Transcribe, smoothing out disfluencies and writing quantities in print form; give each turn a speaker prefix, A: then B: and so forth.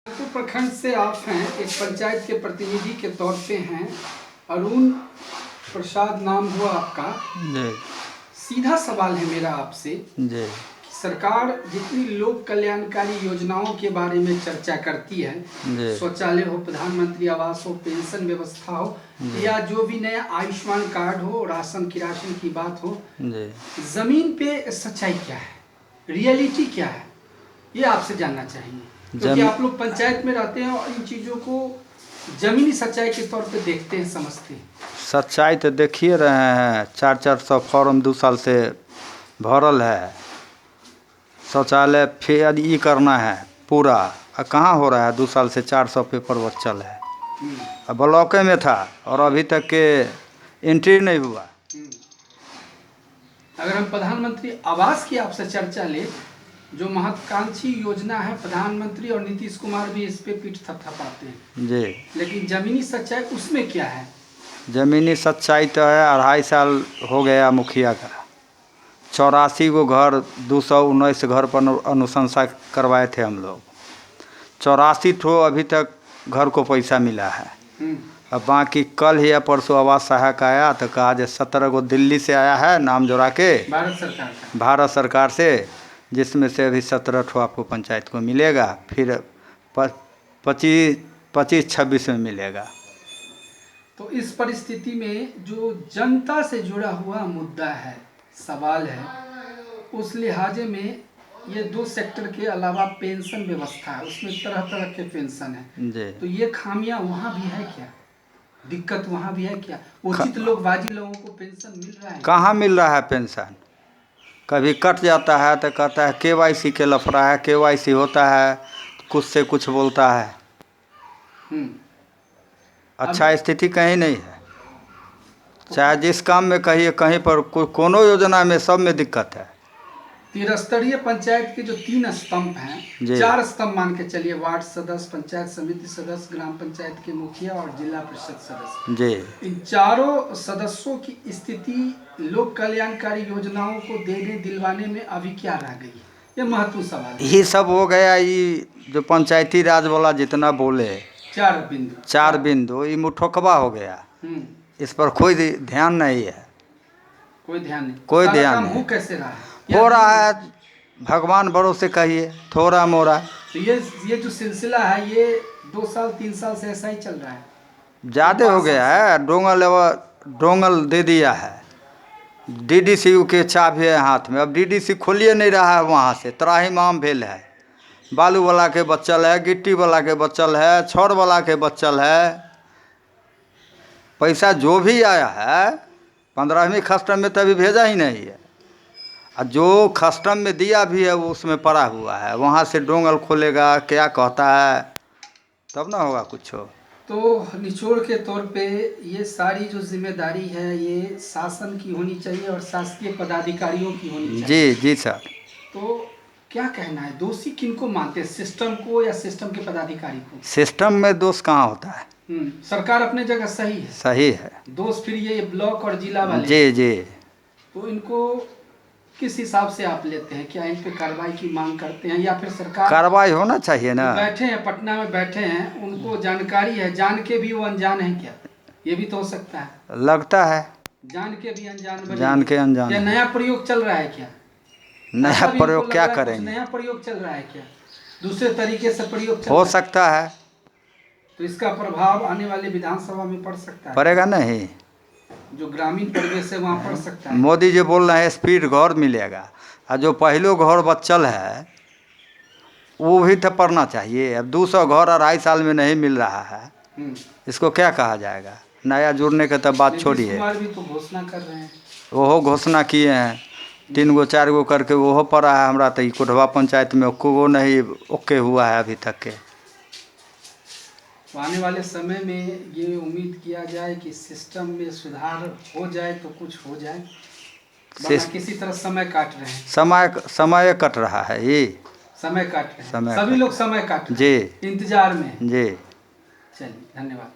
A: तो प्रखंड से आप हैं, एक पंचायत के प्रतिनिधि के तौर पे हैं। अरुण प्रसाद नाम हुआ आपका
B: जी।
A: सीधा सवाल है मेरा आपसे
B: जी।
A: सरकार जितनी लोक कल्याणकारी योजनाओं के बारे में चर्चा करती है, शौचालय हो, प्रधानमंत्री आवास हो, पेंशन व्यवस्था हो, या जो भी नया आयुष्मान कार्ड हो, राशन की बात हो, जमीन पे सच्चाई क्या है, रियलिटी क्या है, ये आपसे जानना चाहिए, क्योंकि आप लोग पंचायत में रहते हैं और इन चीज़ों को जमीनी सच्चाई के तौर पे देखते हैं, समझते हैं।
B: सच्चाई तो देखिए रहे हैं, 400 फॉर्म 2 साल से भरल है। शौचालय फिर ये करना है पूरा, कहाँ हो रहा है? 2 साल से 400 पेपर बचल है। अब ब्लॉक में था और अभी तक के एंट्री नहीं हुआ।
A: अगर हम प्रधानमंत्री आवास की आपसे चर्चा ले, जो महत्वाकांक्षी योजना है, प्रधानमंत्री और नीतीश कुमार भी इस पे पीठ थपथपाते हैं
B: जी,
A: लेकिन जमीनी सच्चाई उसमें क्या है?
B: जमीनी सच्चाई तो है, 2.5 साल हो गया मुखिया का, 84 गो घर, 219 घर पर अनुशंसा करवाए थे हम लोग। 84 ठो अभी तक घर को पैसा मिला है। अब बाकी कल ही या परसों आवास सहायक आया तो कहा जो 17 गो दिल्ली से आया है, नाम जोड़ा के भारत सरकार से, जिसमें से अभी 17 ठो आपको पंचायत को मिलेगा, फिर 25-26 में मिलेगा।
A: तो इस परिस्थिति में जो जनता से जुड़ा हुआ मुद्दा है, सवाल है, उस लिहाजे में ये 2 सेक्टर के अलावा पेंशन व्यवस्था है, उसमें तरह तरह के पेंशन है, तो ये खामियां वहाँ भी है क्या? दिक्कत वहाँ भी है क्या? उचित लोकबाजी लोगों को पेंशन मिल रहा है?
B: कहाँ मिल रहा है पेंशन? कभी कट जाता है तो कहता है KYC के लफड़ा है, KYC होता है कुछ से कुछ बोलता है। अच्छा स्थिति कहीं नहीं है, चाहे जिस काम में कहिए, कहीं पर कोनो योजना में, सब में दिक्कत है।
A: त्रिस्तरीय पंचायत के जो 3 स्तंभ हैं, 4 स्तंभ मान के चलिए, वार्ड सदस्य, पंचायत समिति सदस्य, ग्राम पंचायत के मुखिया और जिला परिषद सदस्य जी, इन चारों सदस्यों की स्थिति लोक कल्याणकारी योजनाओं को देने दिलवाने में अभी क्या रह गई? ये महत्वपूर्ण सवाल है।
B: ये सब हो गया, ये जो पंचायती राज वाला जितना बोले 4 बिंदु ये मुठोकबा हो गया। इस पर कोई ध्यान नहीं है, कोई ध्यान नहीं।
A: कैसे रहा है?
B: हो रहा है भगवान भरोसे कहिए, थोड़ा मोड़ा।
A: तो ये जो सिलसिला है, ये 2 साल 3 साल से ऐसा ही चल रहा है,
B: ज़्यादा हो गया है। डोंगल दे दिया है, DDC के चाबी है हाथ में, अब DDC खोलिए नहीं रहा है, वहाँ से त्राहिमाम भेल है। बालू वाला के बच्चल है, गिट्टी वाला के बच्चल है, छड़ वाला के बच्चल है। पैसा जो भी आया है 15वीं कस्टम में तभी भेजा ही नहीं है, और जो कस्टम में दिया भी है वो उसमें पड़ा हुआ है। वहाँ से डोंगल खोलेगा, क्या कहता है, तब ना होगा कुछ हो।
A: तो निचोड़ के तौर पे ये सारी जो जिम्मेदारी है, ये शासन की होनी चाहिए और शासकीय पदाधिकारियों की होनी चाहिए।
B: जी जी सर।
A: तो क्या कहना है, दोषी किनको मानते हैं, सिस्टम को या सिस्टम के पदाधिकारी को?
B: सिस्टम में दोष कहाँ होता है?
A: सरकार अपने जगह सही है,
B: सही है।
A: दोष फिर ये ब्लॉक और जिला वाले।
B: जी जी।
A: तो इनको किस हिसाब से आप लेते हैं? क्या इन पे कार्रवाई की मांग करते हैं, या फिर सरकार?
B: कार्रवाई होना चाहिए ना।
A: बैठे हैं पटना में, बैठे हैं, उनको जानकारी है, जान के भी वो अनजान है क्या? ये भी तो हो सकता है।
B: लगता है
A: जान के भी अनजान,
B: जान के अनजान।
A: क्या नया प्रयोग चल रहा है क्या?
B: नया प्रयोग क्या करेंगे?
A: नया प्रयोग चल रहा है क्या? दूसरे तरीके से प्रयोग
B: हो सकता है,
A: तो इसका प्रभाव आने वाले विधानसभा में पड़ सकता है।
B: पड़ेगा नहीं,
A: जो ग्रामीण परिवेश है वहाँ पड़ सकता है।
B: मोदी जी बोल रहे हैं स्पीड घर मिलेगा, और जो पहलो घर बच्चल है वो भी तो पड़ना चाहिए। अब 200 घर 2.5 साल में नहीं मिल रहा है, इसको क्या कहा जाएगा? नया जुड़ने का तब बात छोड़िए।
A: कुमार भी तो घोषणा कर रहे हैं,
B: वो घोषणा किए हैं, 3 गो 4 गो करके वो पड़ा है। हमारा तो कोटवा पंचायत में वो नहीं ओके हुआ है अभी तक के।
A: तो आने वाले समय में ये उम्मीद किया जाए कि सिस्टम में सुधार हो जाए तो कुछ हो जाए, किसी तरह समय काट रहे हैं।
B: समय कट रहा है, ये
A: समय काट रहे हैं, सभी लोग समय काट रहे हैं
B: जी,
A: इंतजार में।
B: जी।
A: चलिए, धन्यवाद।